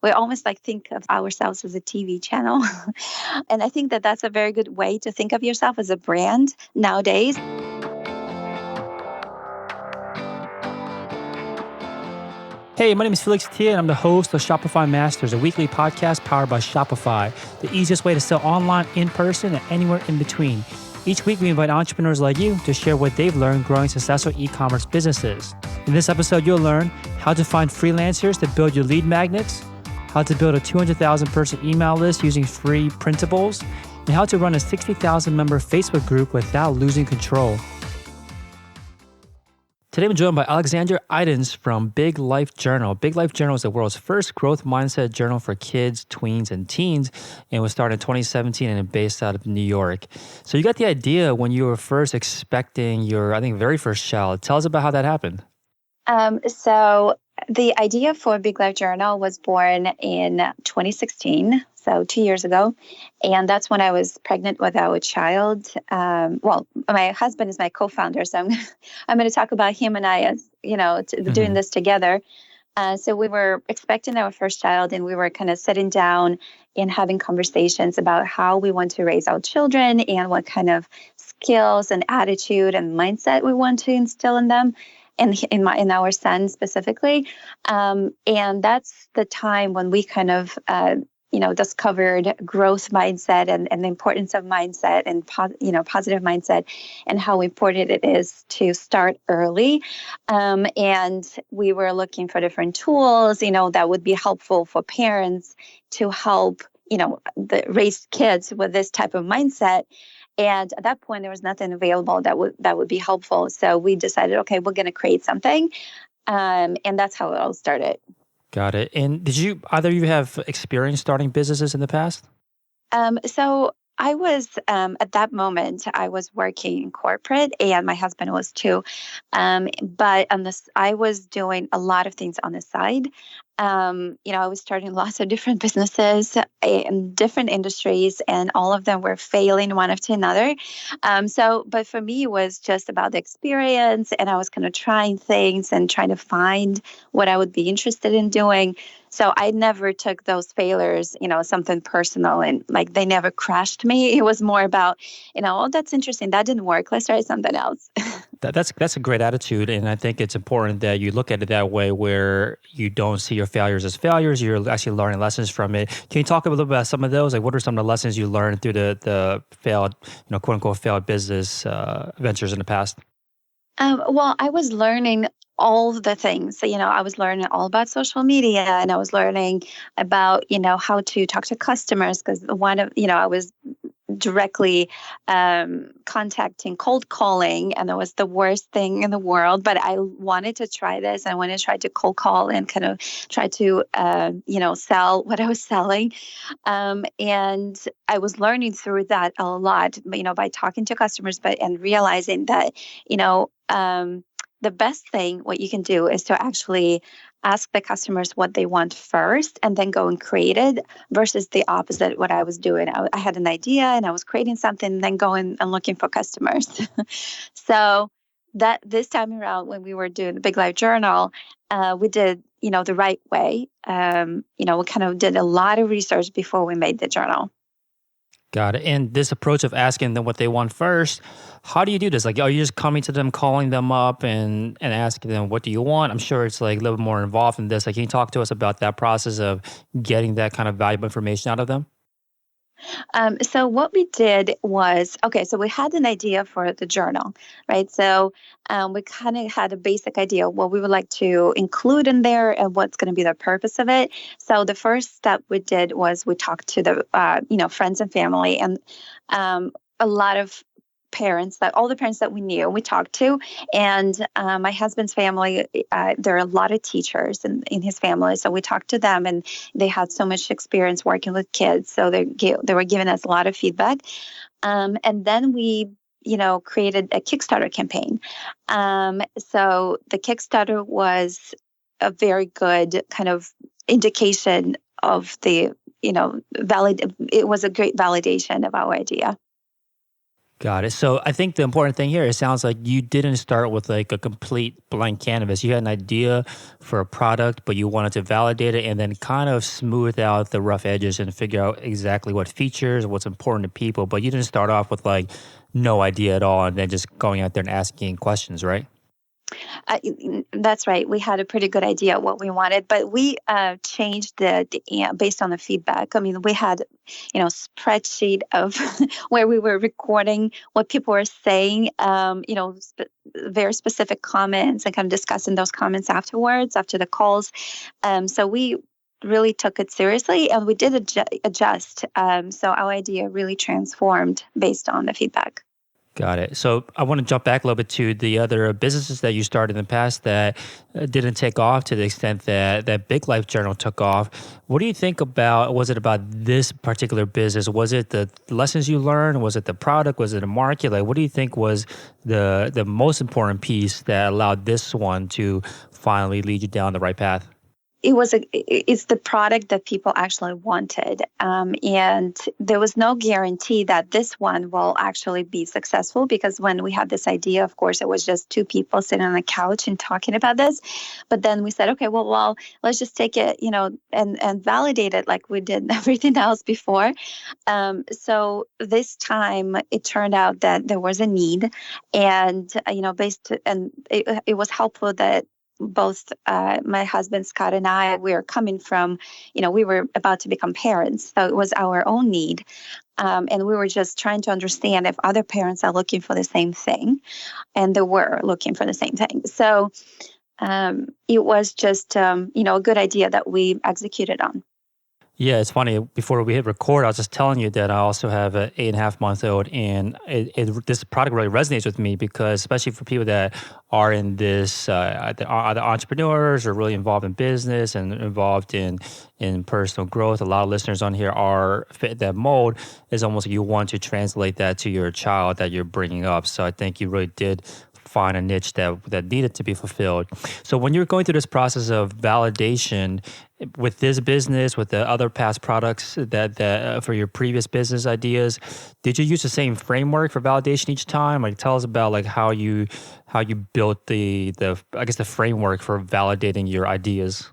We almost like think of ourselves as a TV channel. And I think that that's a very good way to think of yourself as a brand nowadays. Hey, my name is Felix Tia, and I'm the host of Shopify Masters, a weekly podcast powered by Shopify, the easiest way to sell online, in person, and anywhere in between. Each week, we invite entrepreneurs like you to share what they've learned growing successful e-commerce businesses. In this episode, you'll learn how to find freelancers to build your lead magnets, how to build a 200,000 person email list using free printables, and how to run a 60,000 member Facebook group without losing control. Today, I'm joined by Alexandra Eidens from Big Life Journal. Big Life Journal is the world's first growth mindset journal for kids, tweens, and teens, and was started in 2017 and based out of New York. So you got the idea when you were first expecting your, I think, very first child. Tell us about how that happened. So the idea for Big Life Journal was born in 2016, so 2 years ago. And that's when I was pregnant with our child. My husband is my co-founder, so I'm going to talk about him and I as, doing this together. So we were expecting our first child, and we were kind of sitting down and having conversations about how we want to raise our children and what kind of skills and attitude and mindset we want to instill in them. In our son specifically. And that's the time when we kind of, discovered growth mindset and the importance of mindset and, positive mindset and how important it is to start early. And we were looking for different tools, that would be helpful for parents to help, raise kids with this type of mindset. And at that point, there was nothing available that would be helpful. So we decided, okay, we're going to create something. And that's how it all started. Got it. And did either of you have experience starting businesses in the past? So I was, at that moment, I was working in corporate, and my husband was too. But I was doing a lot of things on the side. I was starting lots of different businesses in different industries, and all of them were failing one after another. But for me, it was just about the experience, and I was kind of trying things and trying to find what I would be interested in doing. So I never took those failures, something personal, and like they never crushed me. It was more about, oh, that's interesting. That didn't work. Let's try something else. That's a great attitude, and I think it's important that you look at it that way, where you don't see your failures as failures. You're actually learning lessons from it. Can you talk a little bit about some of those? Like, what are some of the lessons you learned through the failed, quote unquote, failed business ventures in the past? Well, I was learning all the things. I was learning all about social media, and I was learning about, how to talk to customers, because I was directly contacting cold calling, and it was the worst thing in the world. But I wanted to try this. I wanted to try to cold call and kind of try to, sell what I was selling. And I was learning through that a lot, by talking to customers, and realizing that, the best thing, what you can do is to actually ask the customers what they want first and then go and create it, versus the opposite, what I was doing. I had an idea and I was creating something and then going and looking for customers. So that this time around, when we were doing the Big Life Journal, we did, the right way. We kind of did a lot of research before we made the journal. Got it. And this approach of asking them what they want first, how do you do this? Like, are you just coming to them, calling them up and asking them, what do you want? I'm sure it's like a little more involved in this. Like, can you talk to us about that process of getting that kind of valuable information out of them? So what we did was, so we had an idea for the journal, right? So we kind of had a basic idea of what we would like to include in there and what's going to be the purpose of it. So the first step we did was we talked to the, friends and family, and a lot of all the parents that we knew, we talked to. And my husband's family, there are a lot of teachers in his family. So we talked to them, and they had so much experience working with kids. So they were giving us a lot of feedback. And then we, created a Kickstarter campaign. So the Kickstarter was a very good kind of indication of the, it was a great validation of our idea. Got it. So I think the important thing here, it sounds like you didn't start with like a complete blank canvas. You had an idea for a product, but you wanted to validate it and then kind of smooth out the rough edges and figure out exactly what features, what's important to people. But you didn't start off with like no idea at all and then just going out there and asking questions, right? Uh, that's right. We had a pretty good idea what we wanted, but we changed based on the feedback. I mean, we had, spreadsheet of where we were recording what people were saying, very specific comments and kind of discussing those comments afterwards, after the calls. So we really took it seriously and we did adjust. So our idea really transformed based on the feedback. Got it. So I want to jump back a little bit to the other businesses that you started in the past that didn't take off to the extent that Big Life Journal took off. What do you think about, was it about this particular business? Was it the lessons you learned? Was it the product? Was it a market? Like, what do you think was the most important piece that allowed this one to finally lead you down the right path? It's the product that people actually wanted. And there was no guarantee that this one will actually be successful because when we had this idea, of course, it was just two people sitting on the couch and talking about this. But then we said, okay, well, let's just take it, and validate it like we did everything else before. So this time it turned out that there was a need and, it was helpful that both my husband Scott and I, we are coming from, we were about to become parents. So it was our own need. And we were just trying to understand if other parents are looking for the same thing. And they were looking for the same thing. So it was just, a good idea that we executed on. Yeah, it's funny. Before we hit record, I was just telling you that I also have an 8.5-month-old, and this product really resonates with me because, especially for people that are in this, either entrepreneurs or really involved in business and involved in personal growth. A lot of listeners on here are fit that mold. It's almost like you want to translate that to your child that you're bringing up. So I think you really did find a niche that needed to be fulfilled. So when you're going through this process of validation with this business, with the other past products that for your previous business ideas, did you use the same framework for validation each time? Like, tell us about like how you built the framework for validating your ideas.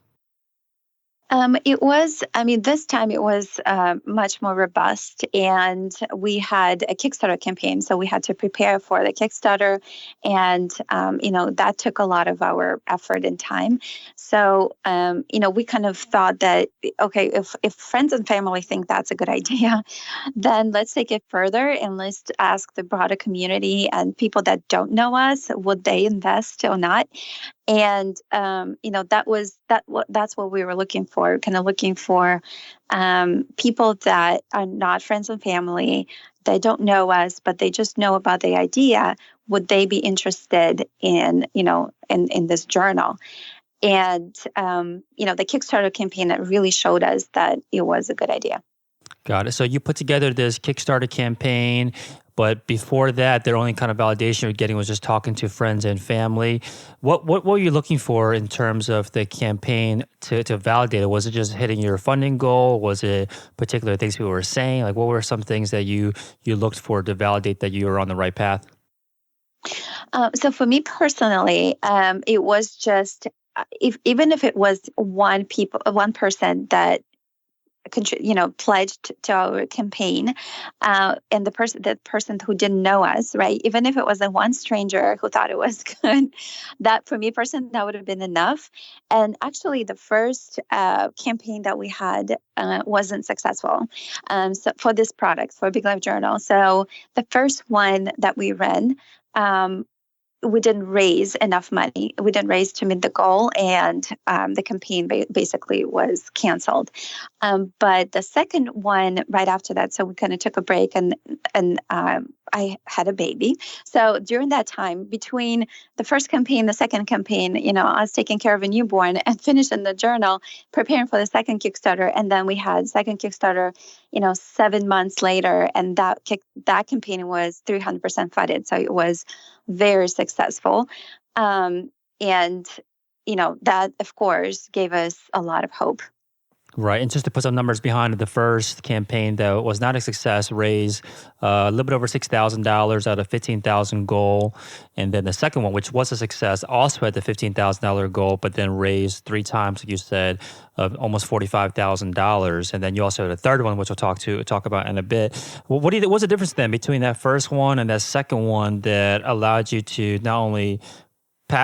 This time it was much more robust and we had a Kickstarter campaign. So we had to prepare for the Kickstarter and, that took a lot of our effort and time. So, we kind of thought that, okay, if friends and family think that's a good idea, then let's take it further and let's ask the broader community and people that don't know us, would they invest or not? And that's what we were looking for, kind of looking for people that are not friends and family. They don't know us, but they just know about the idea. Would they be interested in this journal? And the Kickstarter campaign that really showed us that it was a good idea. Got it. So you put together this Kickstarter campaign, but before that, their only kind of validation you're getting was just talking to friends and family. What were you looking for in terms of the campaign to validate it? Was it just hitting your funding goal? Was it particular things people were saying? Like, what were some things that you looked for to validate that you were on the right path? So for me personally, it was just even if it was one person that pledged to our campaign, and the person who didn't know us, right? Even if it was a one stranger who thought it was good, that for me personally, that would have been enough. And actually, the first campaign that we had wasn't successful. So for this product, for Big Life Journal, so the first one that we ran. We didn't raise enough money. We didn't raise to meet the goal, and the campaign basically was canceled. But the second one, right after that, so we kind of took a break, and I had a baby. So during that time, between the first campaign, the second campaign, I was taking care of a newborn and finishing the journal, preparing for the second Kickstarter, and then we had second Kickstarter, 7 months later, and that campaign was 300% funded. So it was very successful. And, that, of course, gave us a lot of hope. Right. And just to put some numbers behind it, the first campaign, though, was not a success, raised a little bit over $6,000 out of $15,000 goal. And then the second one, which was a success, also had the $15,000 goal, but then raised three times, like you said, of almost $45,000. And then you also had a third one, which we'll talk about in a bit. Well, what's the difference then between that first one and that second one that allowed you to not only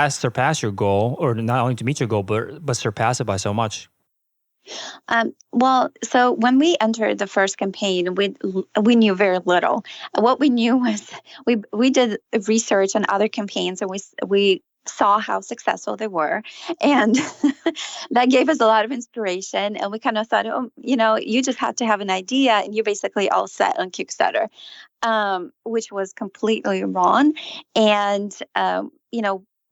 surpass your goal, or not only to meet your goal, but surpass it by so much? Well, so when we entered the first campaign, we knew very little. What we knew was we did research on other campaigns, and we saw how successful they were, and that gave us a lot of inspiration. And we kind of thought, oh, you just have to have an idea, and you're basically all set on Kickstarter, which was completely wrong. And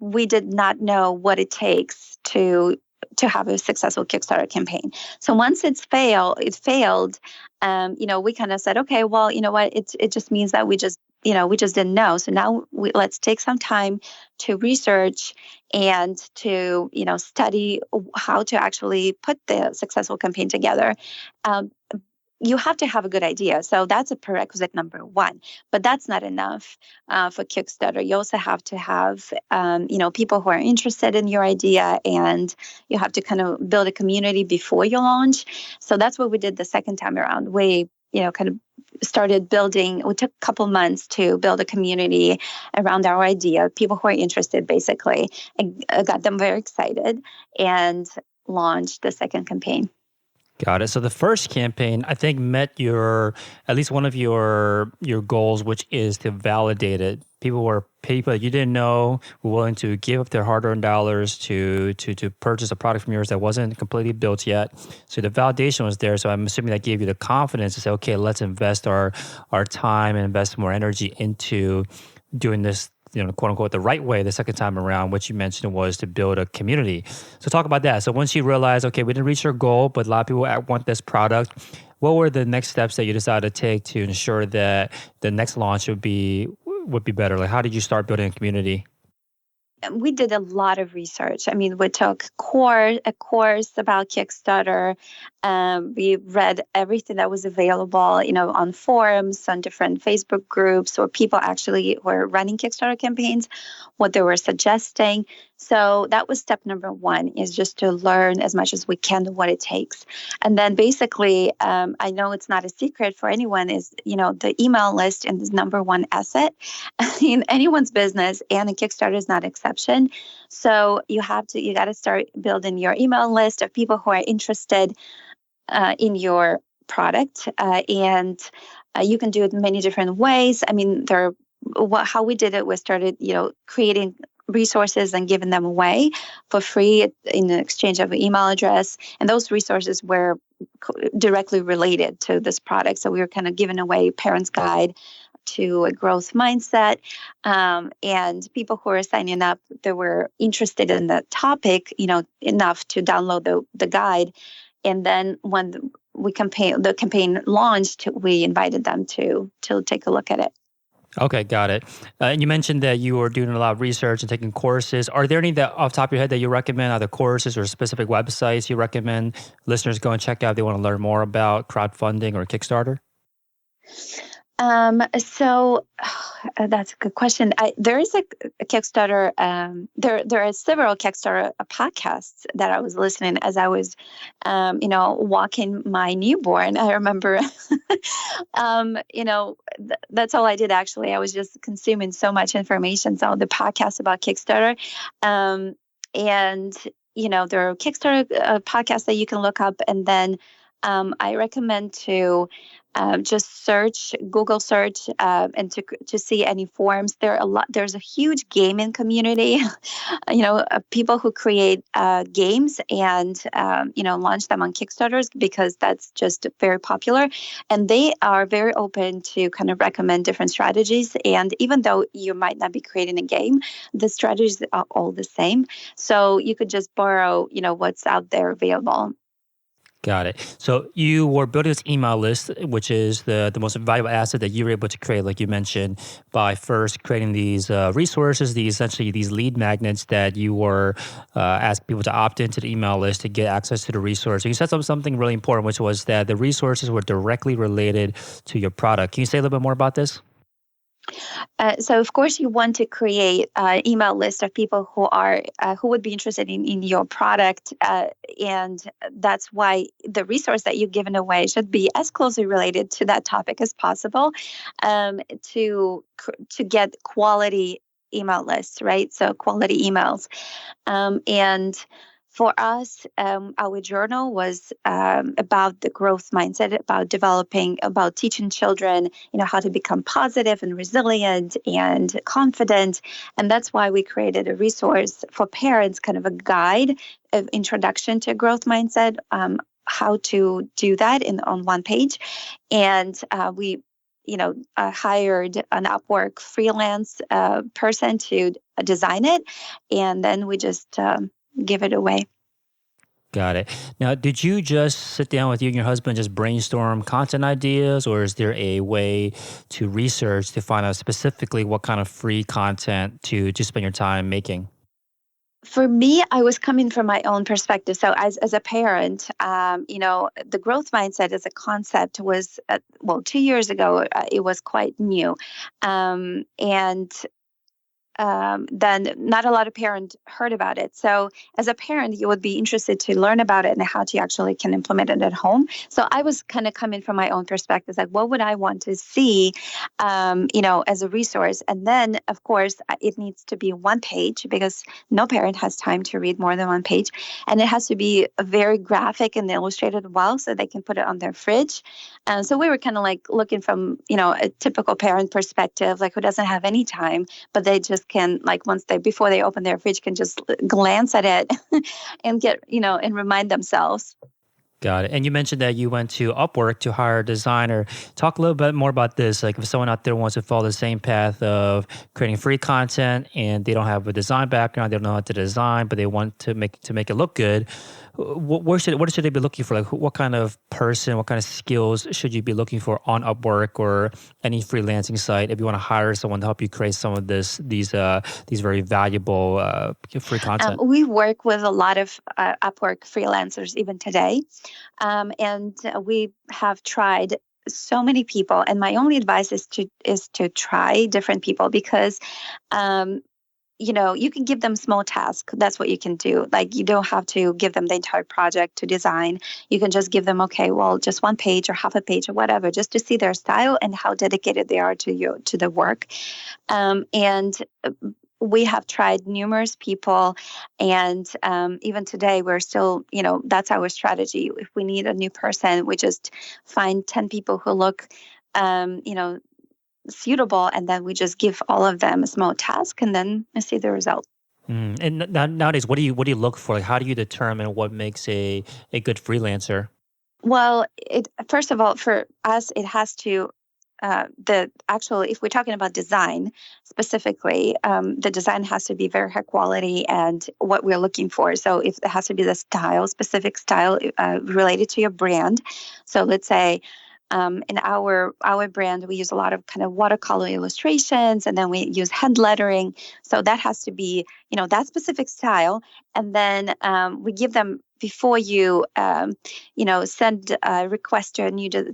we did not know what it takes to have a successful Kickstarter campaign. So once it failed, we kind of said, okay, well, you know what, it just means that we just didn't know. So now let's take some time to research and to, study how to actually put the successful campaign together. You have to have a good idea. So that's a prerequisite number one, but that's not enough for Kickstarter. You also have to have, people who are interested in your idea, and you have to kind of build a community before you launch. So that's what we did the second time around. We, kind of started building. We took a couple months to build a community around our idea, people who are interested, basically, and got them very excited, and launched the second campaign. Got it. So the first campaign, I think, met at least one of your goals, which is to validate it. People that you didn't know were willing to give up their hard-earned dollars to purchase a product from yours that wasn't completely built yet. So the validation was there. So I'm assuming that gave you the confidence to say, okay, let's invest our time and invest more energy into doing this, quote unquote, the right way the second time around, which you mentioned was to build a community. So talk about that. So once you realized, okay, we didn't reach our goal, but a lot of people want this product, what were the next steps that you decided to take to ensure that the next launch would be better? Like, how did you start building a community? We did a lot of research. I mean, we took a course about Kickstarter. We read everything that was available, on forums, on different Facebook groups, or people actually were running Kickstarter campaigns, what they were suggesting. So that was step number one, is just to learn as much as we can what it takes. And then basically, I know it's not a secret for anyone, is, the email list is number one asset in anyone's business, and a Kickstarter is not exception. So you got to start building your email list of people who are interested in your product. And you can do it in many different ways. I mean, how we did it was started, creating resources and giving them away for free in exchange of an email address. And those resources were directly related to this product. So we were kind of giving away Parents Guide to a growth mindset. And people who were signing up, they were interested in the topic, enough to download the guide. And then when the campaign launched, we invited them to take a look at it. Okay, got it. And you mentioned that you were doing a lot of research and taking courses. Are there any that off the top of your head that you recommend, either courses or specific websites you recommend listeners go and check out if they want to learn more about crowdfunding or Kickstarter? So that's a good question. There is a Kickstarter. There are several Kickstarter podcasts that I was listening as I was, walking my newborn. I remember, that's all I did actually. I was just consuming so much information. So the podcast about Kickstarter, and there are Kickstarter podcasts that you can look up, and then I recommend to just Google search, and to see any forums. There's a huge gaming community, people who create games and, launch them on Kickstarters, because that's just very popular. And they are very open to kind of recommend different strategies. And even though you might not be creating a game, the strategies are all the same. So you could just borrow, what's out there available. Got it. So you were building this email list, which is the most valuable asset that you were able to create, like you mentioned, by first creating these resources, essentially these lead magnets that you were asking people to opt into the email list to get access to the resource. You said something really important, which was that the resources were directly related to your product. Can you say a little bit more about this? So of course you want to create an email list of people who would be interested in your product, and that's why the resource that you're giving away should be as closely related to that topic as possible, to get quality email lists, right? So quality emails. And for us, our journal was about the growth mindset, about teaching children, how to become positive and resilient and confident. And that's why we created a resource for parents, kind of a guide of introduction to growth mindset, how to do that on one page. And we hired an Upwork freelance person to design it, and then we just give it away. Got it. Now, did you just sit down with you and your husband, just brainstorm content ideas, or is there a way to research to find out specifically what kind of free content to spend your time making? For me, I was coming from my own perspective. So as a parent, the growth mindset as a concept was, 2 years ago, it was quite new. And then not a lot of parents heard about it. So as a parent, you would be interested to learn about it and how to actually can implement it at home. So I was kind of coming from my own perspective, like what would I want to see, as a resource? And then, of course, it needs to be one page because no parent has time to read more than one page. And it has to be very graphic and illustrated well so they can put it on their fridge. And so we were kind of like looking from, a typical parent perspective, like who doesn't have any time, but they just can, like, before they open their fridge, can just glance at it and get, and remind themselves. Got it. And you mentioned that you went to Upwork to hire a designer. Talk a little bit more about this. Like if someone out there wants to follow the same path of creating free content and they don't have a design background, they don't know how to design, but they want to make it look good. What should they be looking for? Like what kind of person, what kind of skills should you be looking for on Upwork or any freelancing site if you want to hire someone to help you create some of these very valuable free content? We work with a lot of Upwork freelancers even today, and we have tried so many people. And my only advice is to try different people because you can give them small tasks. That's what you can do. Like you don't have to give them the entire project to design. You can just give them, just one page or half a page or whatever, just to see their style and how dedicated they are to the work. And we have tried numerous people, and even today we're still, that's our strategy. If we need a new person, we just find 10 people who look, suitable, and then we just give all of them a small task and then I see the result. And nowadays, what do you look for? Like, how do you determine what makes a good freelancer? Well, first of all, for us, it has to if we're talking about design specifically, the design has to be very high quality and what we're looking for. So if it has to be the specific style related to your brand. So let's say in our brand, we use a lot of kind of watercolor illustrations, and then we use hand lettering. So that has to be, that specific style. And then we give them, before you, send a request to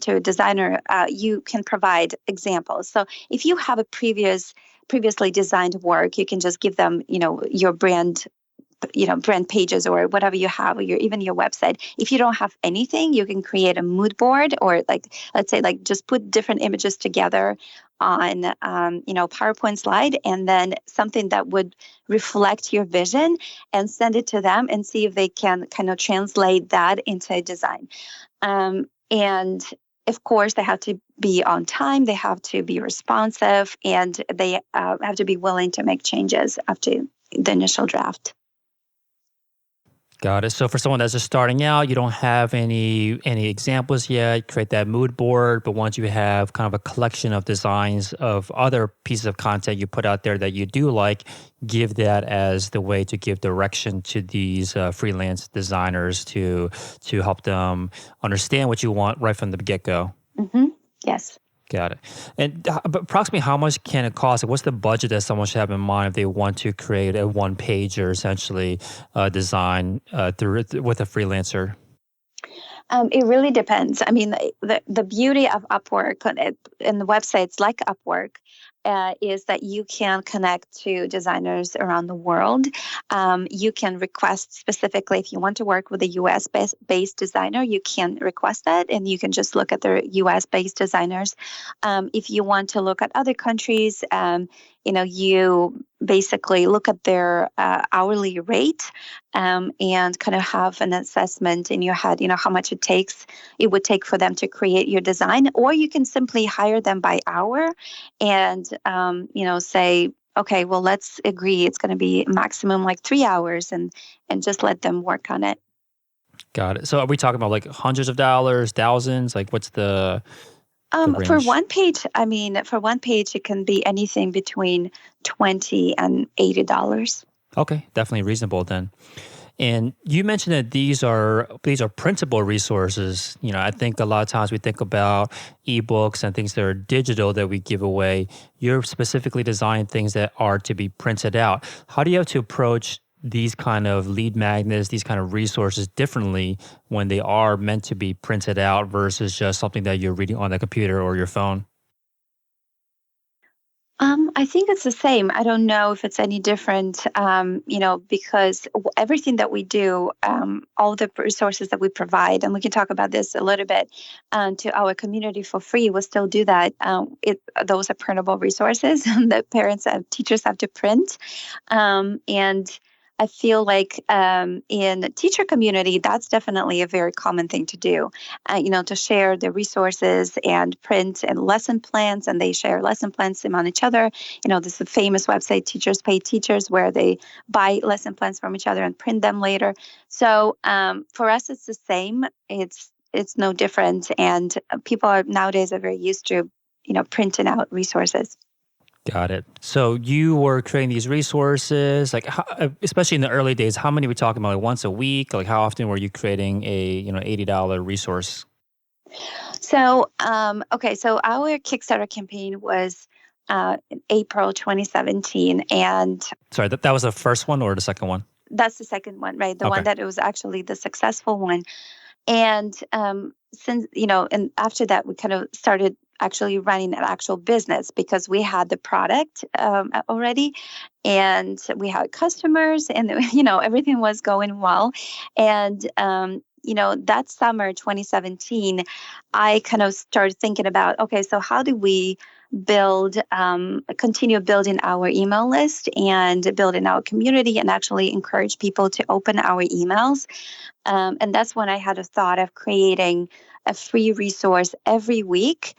a designer, you can provide examples. So if you have a previously designed work, you can just give them, your brand pages or whatever you have, or even your website. If you don't have anything, you can create a mood board, or let's say just put different images together on, PowerPoint slide, and then something that would reflect your vision, and send it to them and see if they can kind of translate that into a design. And of course, they have to be on time, they have to be responsive, and they have to be willing to make changes after the initial draft. Got it. So for someone that's just starting out, you don't have any examples yet, create that mood board. But once you have kind of a collection of designs of other pieces of content you put out there that you do like, give that as the way to give direction to these freelance designers to help them understand what you want right from the get-go. Mm-hmm. Yes. Got it. And but approximately how much can it cost? Like, what's the budget that someone should have in mind if they want to create a one-pager, essentially, design with a freelancer? It really depends. I mean, the beauty of Upwork and the websites like Upwork is that you can connect to designers around the world. You can request specifically if you want to work with a US based designer, you can request that, and you can just look at the US based designers. If you want to look at other countries, you basically look at their hourly rate and kind of have an assessment in your head, how much it would take for them to create your design, or you can simply hire them by hour and, say, okay, well, let's agree it's going to be maximum like 3 hours and just let them work on it. Got it. So are we talking about like hundreds of dollars, thousands? Like what's the For range? one page, it can be anything between $20 and $80. Okay, definitely reasonable then. And you mentioned that these are printable resources. I think a lot of times we think about ebooks and things that are digital that we give away. You're specifically designing things that are to be printed out. How do you have to approach these kind of lead magnets, these kind of resources differently when they are meant to be printed out versus just something that you're reading on the computer or your phone? I think it's the same. I don't know if it's any different, because everything that we do, all the resources that we provide, and we can talk about this a little bit, to our community for free, we still do that. Those are printable resources that parents and teachers have to print. And I feel like in the teacher community, that's definitely a very common thing to do, to share the resources and print and lesson plans, and they share lesson plans among each other. This is a famous website, Teachers Pay Teachers, where they buy lesson plans from each other and print them later. So for us, it's the same. It's no different, and people nowadays are very used to, printing out resources. Got it. So you were creating these resources, like especially in the early days. How many were we talking about? Like once a week? Like how often were you creating a $80 resource? So so our Kickstarter campaign was in April 2017, and Sorry, that was the first one or the second one? that's the second one, right? The one Okay. that it was actually the successful one. And since, and after that, we kind of started actually running an actual business because we had the product already and we had customers and, everything was going well. And, that summer, 2017, I kind of started thinking about, okay, so how do we continue building our email list and building our community and actually encourage people to open our emails? And that's when I had a thought of creating a free resource every week,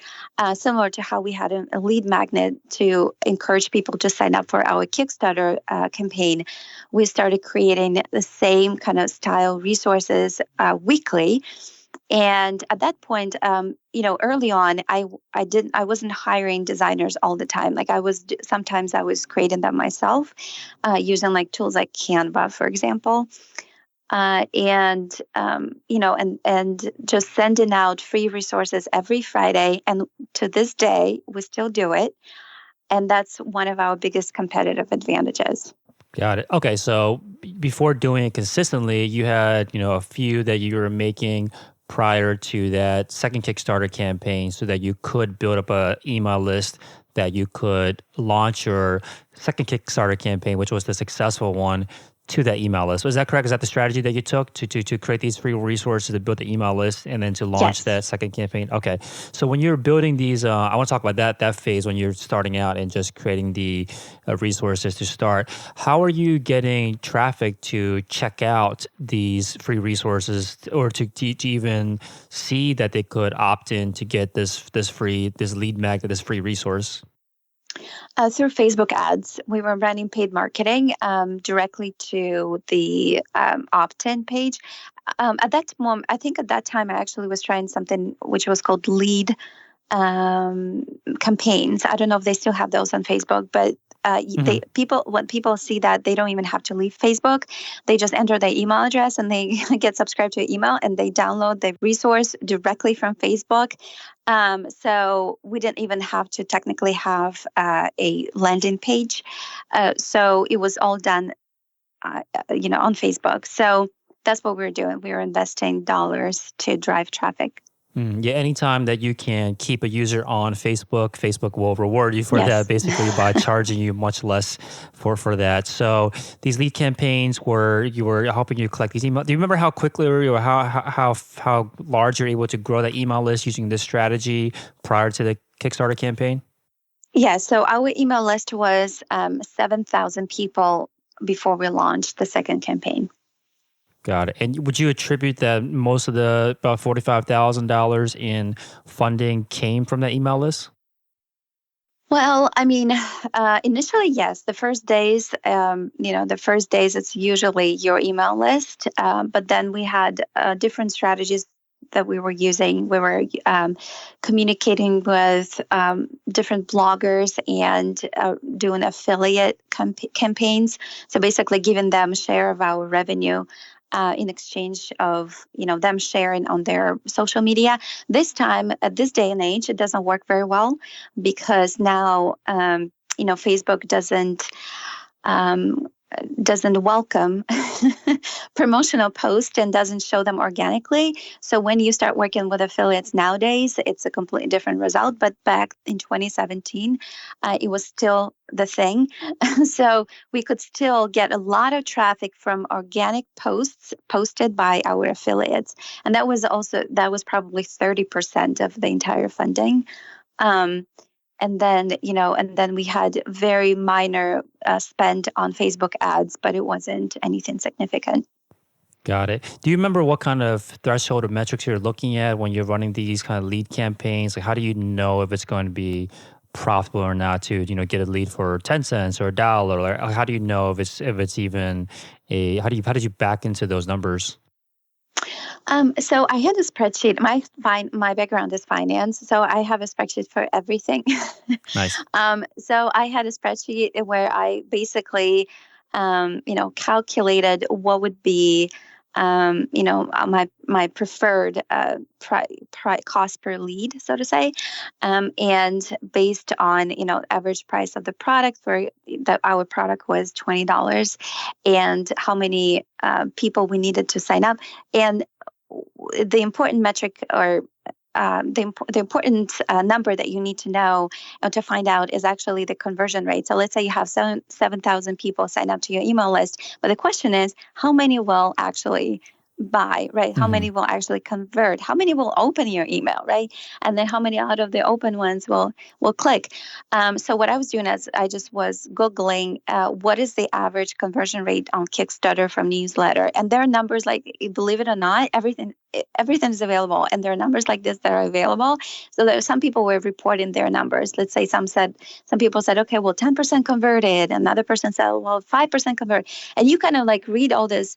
similar to how we had a lead magnet to encourage people to sign up for our Kickstarter campaign. We started creating the same kind of style resources weekly. And at that point, early on, I wasn't hiring designers all the time. Like sometimes I was creating them myself, using like tools like Canva, for example. And just sending out free resources every Friday. And to this day, we still do it. And that's one of our biggest competitive advantages. Got it. Okay, so before doing it consistently, you had a few that you were making prior to that second Kickstarter campaign, so that you could build up a email list that you could launch your second Kickstarter campaign, which was the successful one, to that email list. Was that correct? Is that the strategy that you took to create these free resources, to build the email list and then to launch Yes. that second campaign? Okay. So when you're building these, I want to talk about that phase when you're starting out and just creating the resources to start. How are you getting traffic to check out these free resources or to even see that they could opt in to get this lead magnet, this free resource? Through Facebook ads. We were running paid marketing directly to the opt-in page. At that moment, I think at that time, I actually was trying something which was called lead campaigns. I don't know if they still have those on Facebook, but when people see that, they don't even have to leave Facebook. They just enter their email address and they get subscribed to your email, and they download the resource directly from Facebook. So we didn't even have to technically have a landing page. So it was all done, on Facebook. So that's what we were doing. We were investing dollars to drive traffic. Yeah, anytime that you can keep a user on Facebook, Facebook will reward you for that, basically by charging you much less for that. So these lead campaigns you were helping you collect these emails. Do you remember how quickly or how large you're able to grow that email list using this strategy prior to the Kickstarter campaign? Yeah, so our email list was 7,000 people before we launched the second campaign. Got it. And would you attribute that most of the about $45,000 in funding came from that email list? Well, I mean, initially, yes. The first days, it's usually your email list. But then we had different strategies that we were using. We were communicating with different bloggers and doing affiliate campaigns. So basically giving them a share of our revenue in exchange of, them sharing on their social media. This time, at this day and age, it doesn't work very well because now, Facebook doesn't welcome promotional posts and doesn't show them organically. So when you start working with affiliates nowadays, it's a completely different result. But back in 2017, it was still the thing. So we could still get a lot of traffic from organic posts posted by our affiliates. And that was probably 30% of the entire funding. And then we had very minor spend on Facebook ads, but it wasn't anything significant. Got it. Do you remember what kind of threshold or metrics you're looking at when you're running these kind of lead campaigns? Like, how do you know if it's going to be profitable or not to, get a lead for 10 cents or $1? Or how do you know if it's even how did you back into those numbers? So I had a spreadsheet. My background is finance, so I have a spreadsheet for everything. Nice. So I had a spreadsheet where I basically, calculated what would be, my preferred cost per lead, so to say, and based on average price of the product. Our product was $20, and how many people we needed to sign up, and the important metric or the important number that you need to know to find out is actually the conversion rate. So let's say you have 7,000 people sign up to your email list, but the question is, how many will actually buy, right? Mm-hmm. How many will actually convert? How many will open your email, right? And then how many out of the open ones will click? So what I was doing is I just was Googling what is the average conversion rate on Kickstarter from newsletter. And there are numbers like, believe it or not, everything is available. And there are numbers like this that are available. So there some people were reporting their numbers. Let's say some people said, okay, well, 10% converted. Another person said, well, 5% converted. And you kind of like read all this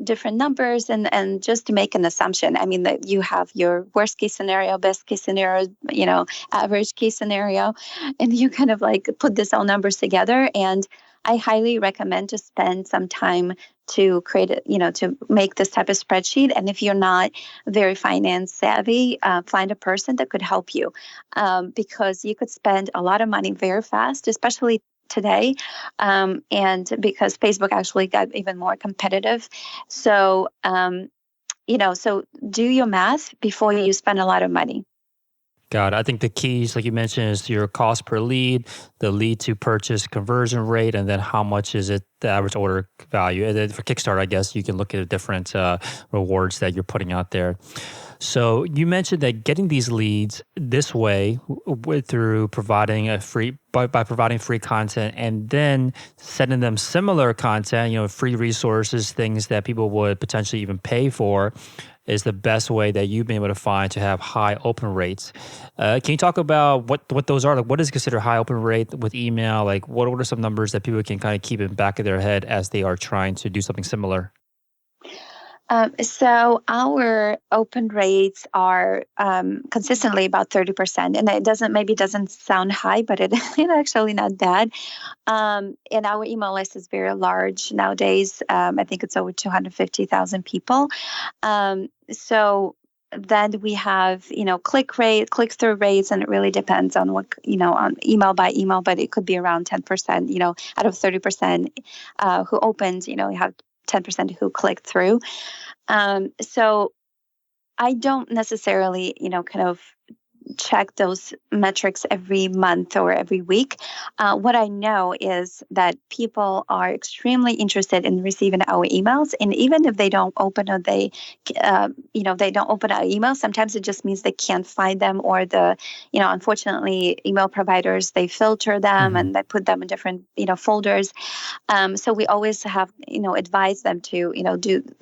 different numbers and just to make an assumption. I mean, that you have your worst case scenario, best case scenario, average case scenario, and you kind of like put this all numbers together. And I highly recommend to spend some time to create to make this type of spreadsheet. And if you're not very finance savvy, find a person that could help you because you could spend a lot of money very fast, especially today, and because Facebook actually got even more competitive. So, so do your math before you spend a lot of money. Got it. I think the keys, like you mentioned, is your cost per lead, the lead to purchase conversion rate, and then how much is it, the average order value. And then for Kickstarter, I guess you can look at different rewards that you're putting out there. So you mentioned that getting these leads this way through providing by providing free content and then sending them similar content, free resources, things that people would potentially even pay for, is the best way that you've been able to find to have high open rates. Can you talk about what those are? Like, what is considered high open rate with email? Like, what are some numbers that people can kind of keep in the back of their head as they are trying to do something similar? So our open rates are consistently about 30%, and it doesn't sound high, but it's actually not bad. And our email list is very large nowadays. I think it's over 250,000 people. So then we have, click-through rates, and it really depends on on email by email, but it could be around 10%, out of 30% who opened, you have 10% who click through. So I don't necessarily, kind of check those metrics every month or every week. What I know is that people are extremely interested in receiving our emails, and even if they don't open or they don't open our emails, sometimes it just means they can't find them, or unfortunately, email providers, they filter them and they put them in different, folders. So we always have, advise them to,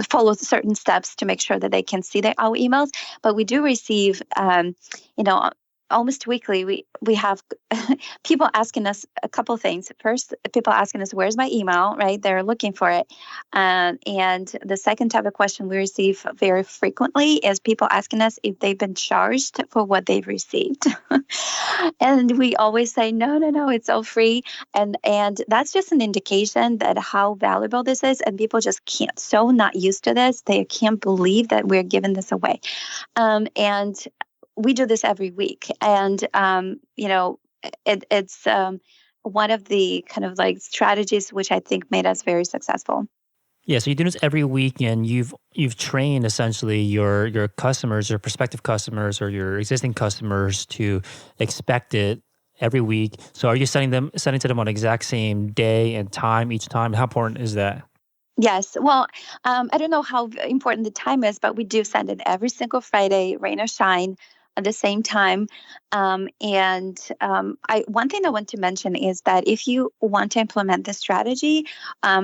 follow certain steps to make sure that they can see our emails. But we do receive, almost weekly, we have people asking us a couple things. First, people asking us, where's my email, right? They're looking for it. And the second type of question we receive very frequently is people asking us if they've been charged for what they've received. And we always say, no, it's all free. And that's just an indication that how valuable this is. And people just so not used to this. They can't believe that we're giving this away. And we do this every week. And, it's one of the kind of like strategies which I think made us very successful. Yeah, so you do this every week, and you've trained essentially your customers, your prospective customers, or your existing customers to expect it every week. So are you sending to them on the exact same day and time each time? How important is that? Yes. Well, I don't know how important the time is, but we do send it every single Friday, rain or shine, at the same time. One thing I want to mention is that if you want to implement this strategy,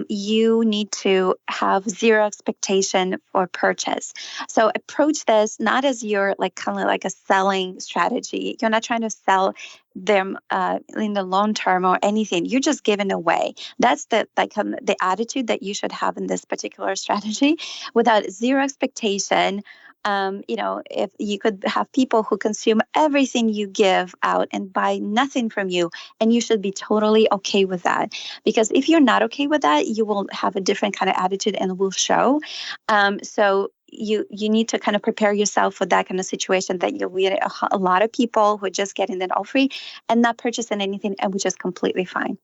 you need to have zero expectation for purchase. So approach this not as your kind of like a selling strategy. You're not trying to sell them in the long term or anything. You're just giving away. That's the attitude that you should have in this particular strategy, without zero expectation. If you could have people who consume everything you give out and buy nothing from you, and you should be totally okay with that. Because if you're not okay with that, you will have a different kind of attitude and will show. So you need to kind of prepare yourself for that kind of situation, that you'll get a lot of people who are just getting it all free and not purchasing anything, and which is completely fine.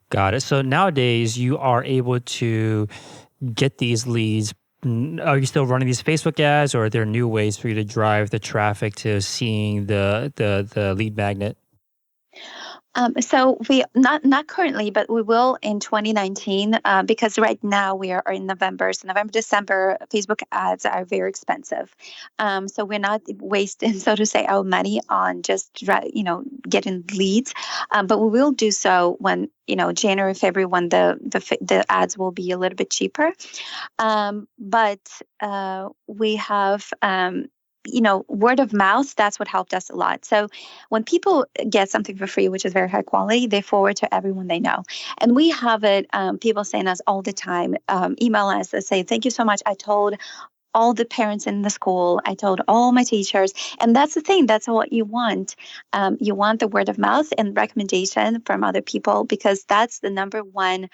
Got it. So nowadays you are able to get these leads. Are you still running these Facebook ads, or are there new ways for you to drive the traffic to seeing the lead magnet? So we not currently, but we will in 2019, because right now we are in November. So November, December, Facebook ads are very expensive. So we're not wasting, so to say, our money on just getting leads. But we will do so when January, February, when the ads will be a little bit cheaper. But we have. Word of mouth, that's what helped us a lot. So when people get something for free, which is very high quality, they forward to everyone they know. And we have it, people saying us all the time, email us and say, thank you so much. I told all the parents in the school. I told all my teachers. And that's the thing. That's what you want. You want the word of mouth and recommendation from other people, because that's the number one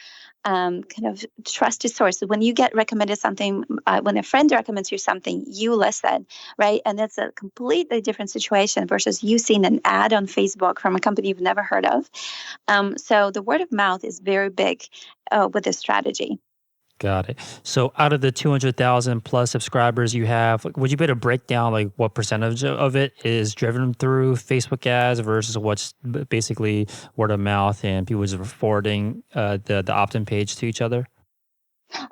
kind of trusted source. When you get recommended something, when a friend recommends you something, you listen, right? And that's a completely different situation versus you seeing an ad on Facebook from a company you've never heard of. So the word of mouth is very big with this strategy. Got it. So out of the 200,000 plus subscribers you have, would you be able to break down like what percentage of it is driven through Facebook ads versus what's basically word of mouth and people just forwarding the opt-in page to each other?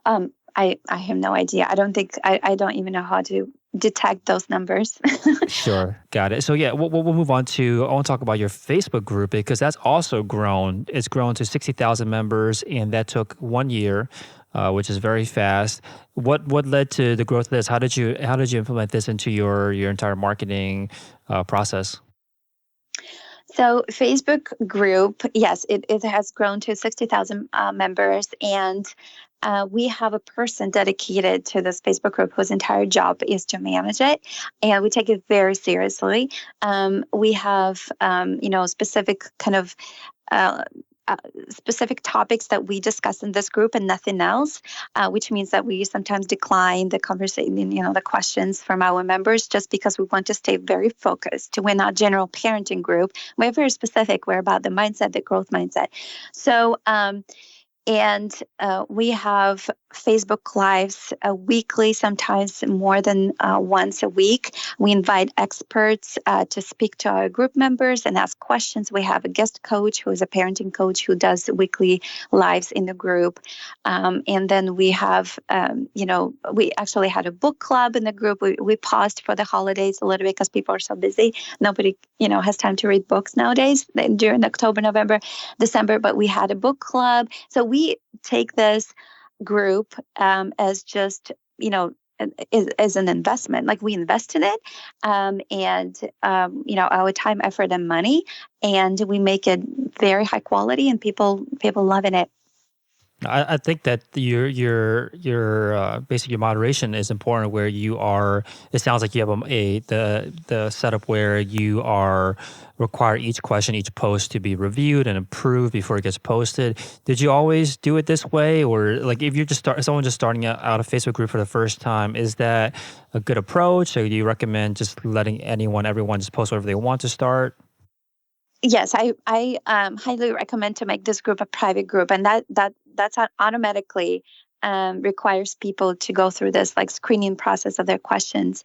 I have no idea. I don't even know how to detect those numbers. Sure. Got it. So yeah, we'll move on to, I want to talk about your Facebook group because that's also grown. It's grown to 60,000 members and that took 1 year, which is very fast. What led to the growth of this? How did you implement this into your entire marketing process? So Facebook group, yes, it has grown to 60,000 members, and we have a person dedicated to this Facebook group whose entire job is to manage it, and we take it very seriously. We have, specific kind of specific topics that we discuss in this group and nothing else, which means that we sometimes decline the conversation, the questions from our members just because we want to stay very focused. We're not general parenting group. We're very specific. We're about the mindset, the growth mindset. So, and we have Facebook Lives weekly, sometimes more than once a week. We invite experts to speak to our group members and ask questions. We have a guest coach who is a parenting coach who does weekly lives in the group. And then we have, we actually had a book club in the group. We paused for the holidays a little bit because people are so busy. Nobody, has time to read books nowadays during October, November, December, but we had a book club. So we take this group as just, as an investment. Like we invest in it, and our time, effort, and money, and we make it very high quality, and people loving it. I think that your basically your moderation is important. Where you are, it sounds like you have the setup where you are require each question, each post to be reviewed and approved before it gets posted. Did you always do it this way, or like if you're someone just starting out a Facebook group for the first time, is that a good approach? Or do you recommend just letting everyone just post whatever they want to start? Yes, I highly recommend to make this group a private group, and that's automatically requires people to go through this like screening process of their questions.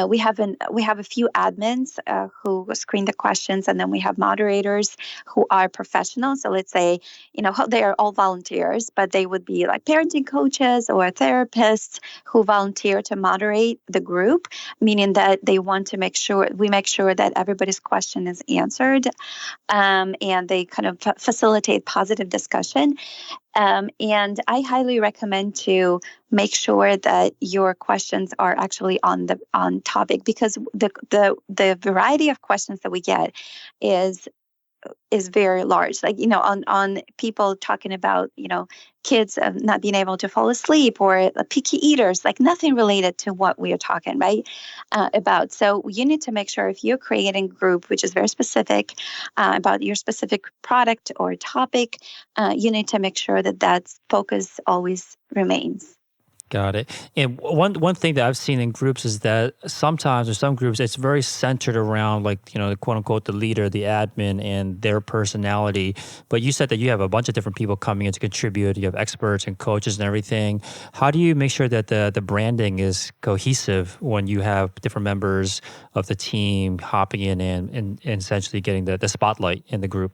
We have a few admins who screen the questions, and then we have moderators who are professionals. So let's say they are all volunteers, but they would be like parenting coaches or therapists who volunteer to moderate the group, meaning that they want to make sure that everybody's question is answered, and they kind of facilitate positive discussion. And I highly recommend to make sure that your questions are actually on topic, because the variety of questions that we get is very large. Like, on people talking about, kids not being able to fall asleep, or picky eaters, like nothing related to what we are talking, right, about. So you need to make sure if you're creating a group, which is very specific about your specific product or topic, you need to make sure that focus always remains. Got it. And one thing that I've seen in groups is that sometimes in some groups it's very centered around like, the quote unquote the leader, the admin, and their personality. But you said that you have a bunch of different people coming in to contribute. You have experts and coaches and everything. How do you make sure that the branding is cohesive when you have different members of the team hopping in and essentially getting the spotlight in the group?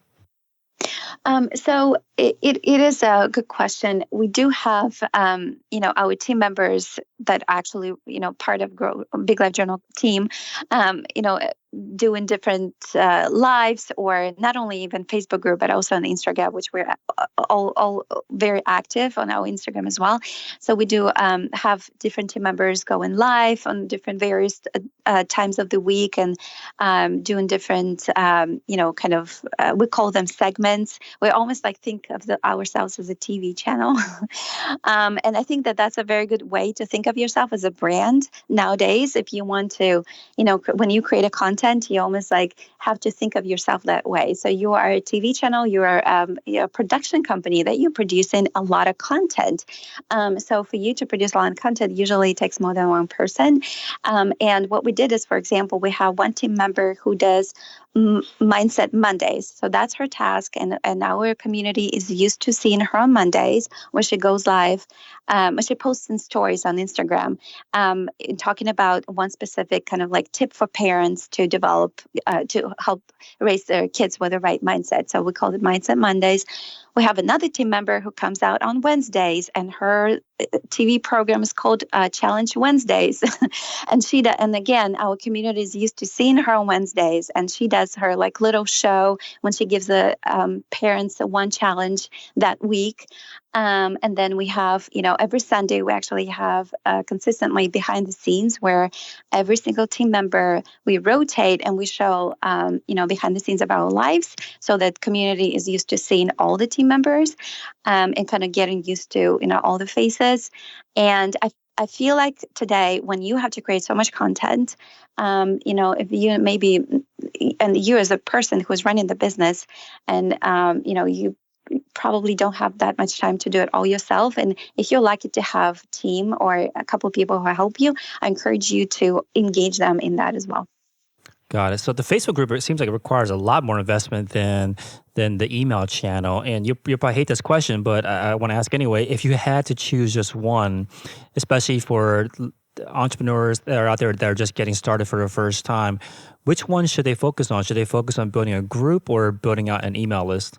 So it is a good question. We do have, our team members that actually, part of Big Life Journal team, doing different lives, or not only even Facebook group, but also on Instagram, which we're all very active on our Instagram as well. So we do have different team members going live on different various times of the week, and doing different, we call them segments. We almost think of ourselves as a TV channel. And I think that that's a very good way to think of yourself as a brand nowadays. If you want to, when you create a content, you almost have to think of yourself that way. So you are a TV channel, you are a production company that you're producing a lot of content. So for you to produce a lot of content usually takes more than one person. And what we did is, for example, we have one team member who does Mindset Mondays. So that's her task. And our community is used to seeing her on Mondays, where she goes live, where she posts in stories on Instagram, talking about one specific kind of tip for parents to develop, to help raise their kids with the right mindset. So we call it Mindset Mondays. We have another team member who comes out on Wednesdays, and her TV program is called Challenge Wednesdays. And again, our community is used to seeing her on Wednesdays, and she does her like little show when she gives the parents one challenge that week. And then we have, every Sunday we actually have consistently behind the scenes where every single team member, we rotate and we show, behind the scenes of our lives, so that community is used to seeing all the team members and kind of getting used to, all the faces. And I feel like today, when you have to create so much content, if you maybe, and you as a person who's running the business, and, you probably don't have that much time to do it all yourself. And if you're lucky to have a team or a couple of people who help you, I encourage you to engage them in that as well. Got it. So the Facebook group, it seems like it requires a lot more investment than the email channel. And you probably hate this question, but I want to ask anyway. If you had to choose just one, especially for entrepreneurs that are out there that are just getting started for the first time, which one should they focus on? Should they focus on building a group or building out an email list?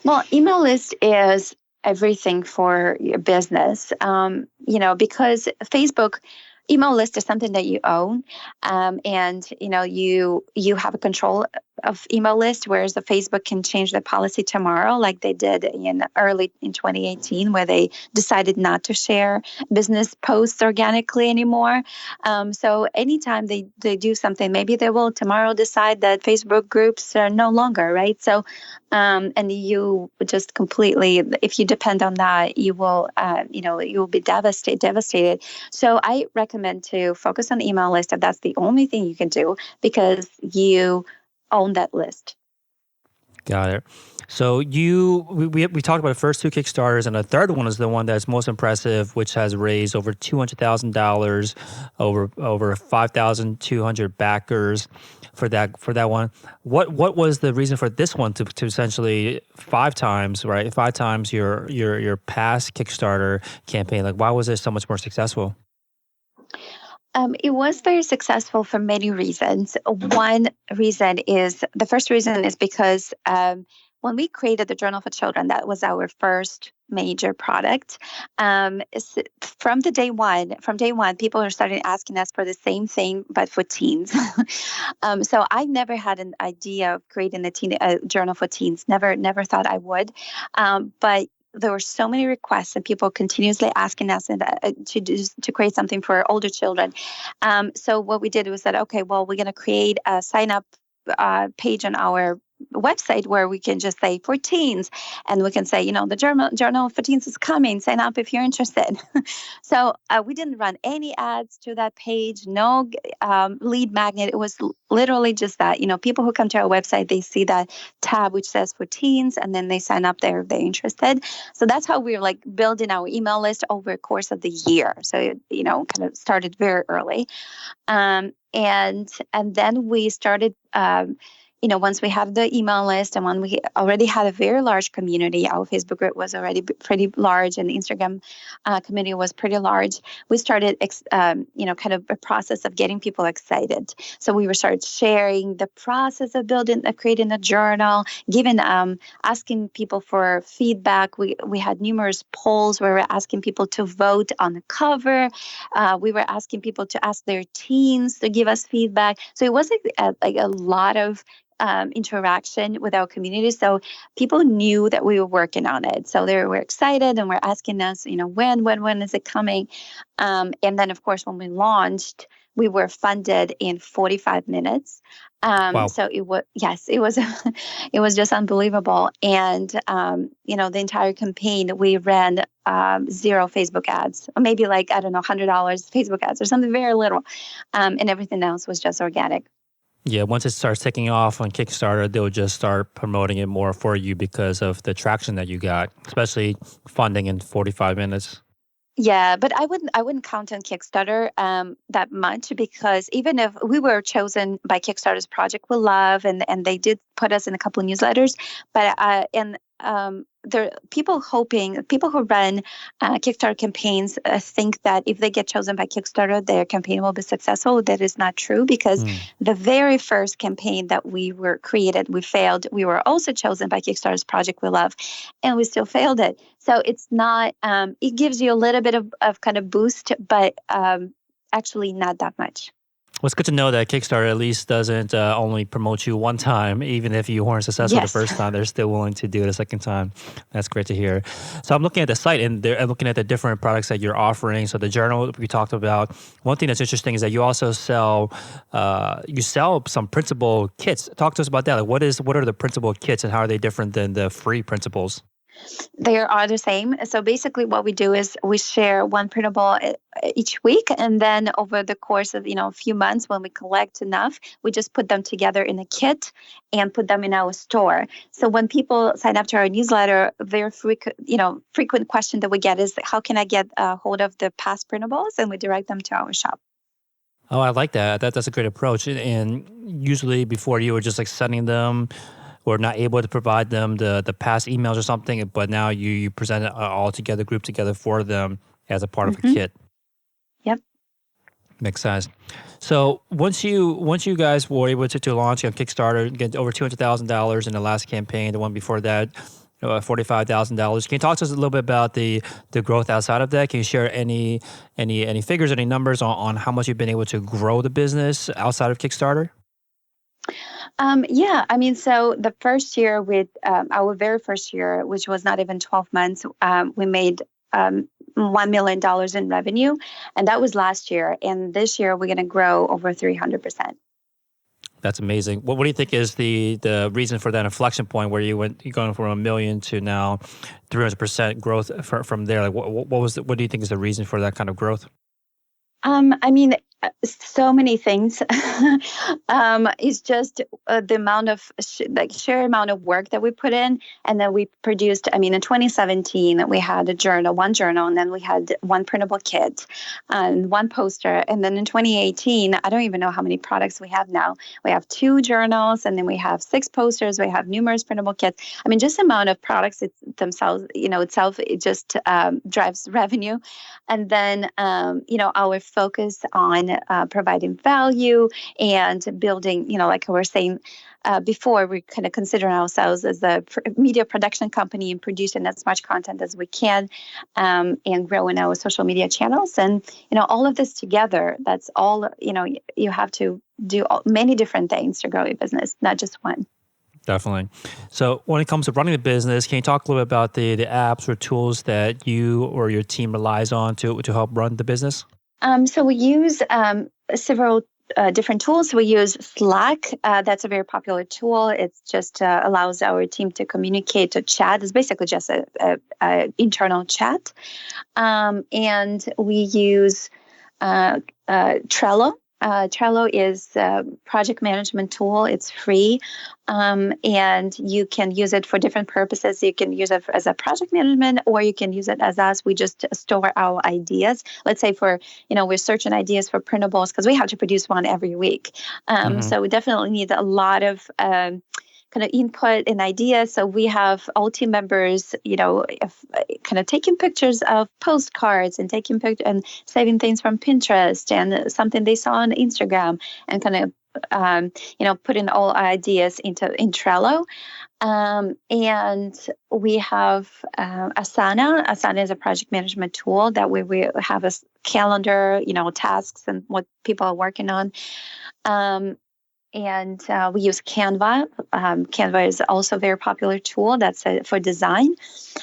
Well, email list is everything for your business, because Facebook email list is something that you own, and you have a control of email list, whereas the Facebook can change the policy tomorrow, like they did early in 2018, where they decided not to share business posts organically anymore. So anytime they do something, maybe they will tomorrow decide that Facebook groups are no longer, right? So, and you just completely, if you depend on that, you will be devastated. So I recommend to focus on email list if that's the only thing you can do, because you own that list. Got it. So we talked about the first two Kickstarters, and the third one is the one that's most impressive, which has raised over $200,000, over 5,200 backers for that one. What was the reason for this one to essentially 5 times your past Kickstarter campaign? Like, why was it so much more successful? It was very successful for many reasons. The first reason is because when we created the Journal for Children, that was our first major product. From day one, people are starting asking us for the same thing, but for teens. So I never had an idea of creating a journal for teens. Never thought I would. But there were so many requests and people continuously asking us to create something for older children. So what we did was that, okay, well, we're going to create a sign up page on our website where we can just say for teens, and we can say, the journal for teens is coming, sign up if you're interested. So we didn't run any ads to that page, no lead magnet. It was literally just that, people who come to our website, they see that tab which says for teens, and then they sign up there if they're interested. So that's how we're like building our email list over the course of the year. So, kind of started very early. And then we started, once we had the email list and when we already had a very large community, our Facebook group was already pretty large and the Instagram community was pretty large. We started, kind of a process of getting people excited. So we started sharing the process of creating a journal, asking people for feedback. We had numerous polls where we were asking people to vote on the cover. We were asking people to ask their teens to give us feedback. So it was like a lot of interaction with our community. So people knew that we were working on it. So they were excited and were asking us, when is it coming? And then, of course, when we launched, we were funded in 45 minutes. Wow. So it was it was just unbelievable. And, the entire campaign, we ran 0 Facebook ads, or maybe $100 Facebook ads or something very little. And everything else was just organic. Yeah, once it starts taking off on Kickstarter, they'll just start promoting it more for you because of the traction that you got, especially funding in 45 minutes. Yeah, but I wouldn't count on Kickstarter that much, because even if we were chosen by Kickstarter's Project with Love, and they did put us in a couple of newsletters, but there people who run Kickstarter campaigns think that if they get chosen by Kickstarter, their campaign will be successful. That is not true, because the very first campaign that we failed. We were also chosen by Kickstarter's Project We Love, and we still failed it. So it's not, it gives you a little bit of kind of boost, but actually not that much. Well, it's good to know that Kickstarter at least doesn't only promote you one time. Even if you weren't successful the first time, they're still willing to do it a second time. That's great to hear. So I'm looking at the site, and I'm looking at the different products that you're offering. So the journal we talked about. One thing that's interesting is that you also sell some printable kits. Talk to us about that. Like what are the printable kits, and how are they different than the free printables? They are the same. So basically what we do is we share one printable each week. And then over the course of, a few months, when we collect enough, we just put them together in a kit and put them in our store. So when people sign up to our newsletter, very frequent question that we get is, how can I get a hold of the past printables? And we direct them to our shop. Oh, I like that. That's a great approach. And usually before, you were just like sending them, or not able to provide them the past emails or something, but now you present it all together, grouped together for them as a part of a kit. Yep. Makes sense. So once you guys were able to launch on Kickstarter, get over $200,000 in the last campaign, the one before that, $45,000. Can you talk to us a little bit about the growth outside of that? Can you share any figures, any numbers on how much you've been able to grow the business outside of Kickstarter? So the first year our very first year, which was not even 12 months, we made $1 million in revenue. And that was last year. And this year, we're going to grow over 300%. That's amazing. What do you think is the reason for that inflection point where you're going from $1 million to now 300% growth from there? Like what do you think is the reason for that kind of growth? So many things. It's just the amount of sheer amount of work that we put in, and then we produced. In 2017 we had one journal, and then we had one printable kit, and one poster, and then in 2018, I don't even know how many products we have now. We have 2 journals, and then we have 6 posters. We have numerous printable kits. Just the amount of products it just drives revenue, and then our focus on providing value and building, like we were saying before, we kind of consider ourselves as a media production company and producing as much content as we can, and growing our social media channels. And, all of this together, that's all, you have to do many different things to grow your business, not just one. Definitely. So when it comes to running the business, can you talk a little bit about the apps or tools that you or your team relies on to help run the business? So we use several different tools. We use Slack. That's a very popular tool. It just allows our team to communicate, to chat. It's basically just a internal chat. And we use Trello. Trello is a project management tool. It's free, and you can use it for different purposes. You can use it as a project management, or you can use it as us. We just store our ideas. Let's say we're searching ideas for printables, because we have to produce one every week. So we definitely need a lot of kind of input and ideas. So we have all team members, kind of taking pictures of postcards and taking pictures and saving things from Pinterest and something they saw on Instagram, and kind of, putting all ideas in Trello. And we have Asana. Asana is a project management tool that we have a calendar, tasks and what people are working on. And we use Canva. Canva is also a very popular tool that's for design,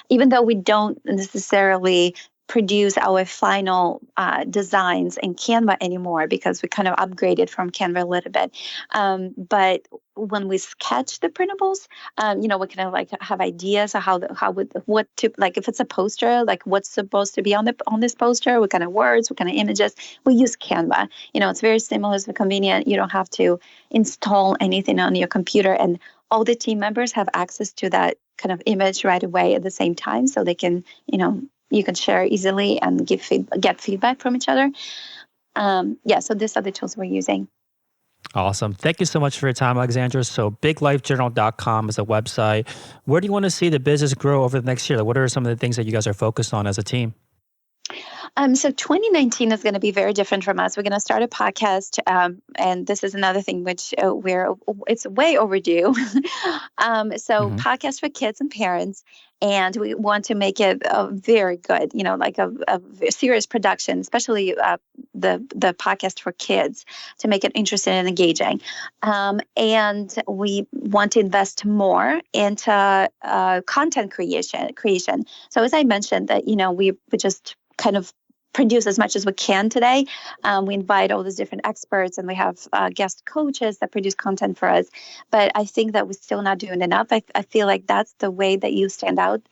even though we don't necessarily produce our final designs in Canva anymore, because we kind of upgraded from Canva a little bit. But when we sketch the printables, we kind of like have ideas of if it's a poster, like what's supposed to be on this poster, what kind of words, what kind of images. We use Canva. It's very similar, it's convenient. You don't have to install anything on your computer, and all the team members have access to that kind of image right away at the same time, so they can, you can share easily and get feedback from each other. So these are the tools we're using. Awesome. Thank you so much for your time, Alexandra. So biglifejournal.com is a website. Where do you want to see the business grow over the next year? What are some of the things that you guys are focused on as a team? So 2019 is going to be very different from us. We're going to start a podcast, and this is another thing which it's way overdue. Podcast for kids and parents, and we want to make it very good. Like a serious production, especially the podcast for kids, to make it interesting and engaging. And we want to invest more into content creation. So as I mentioned, that we just kind of produce as much as we can today. We invite all these different experts, and we have guest coaches that produce content for us. But I think that we're still not doing enough. I feel like that's the way that you stand out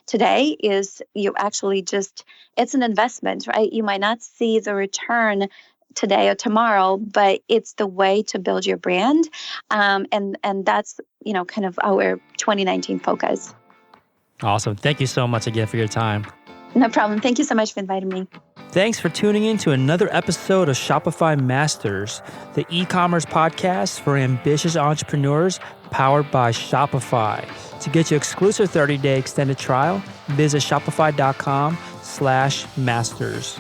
today. Is you actually it's an investment, right? You might not see the return today or tomorrow, but it's the way to build your brand, and that's kind of our 2019 focus. Awesome. Thank you so much again for your time. No problem. Thank you so much for inviting me. Thanks for tuning in to another episode of Shopify Masters, the e-commerce podcast for ambitious entrepreneurs powered by Shopify. To get your exclusive 30-day extended trial, visit shopify.com/masters.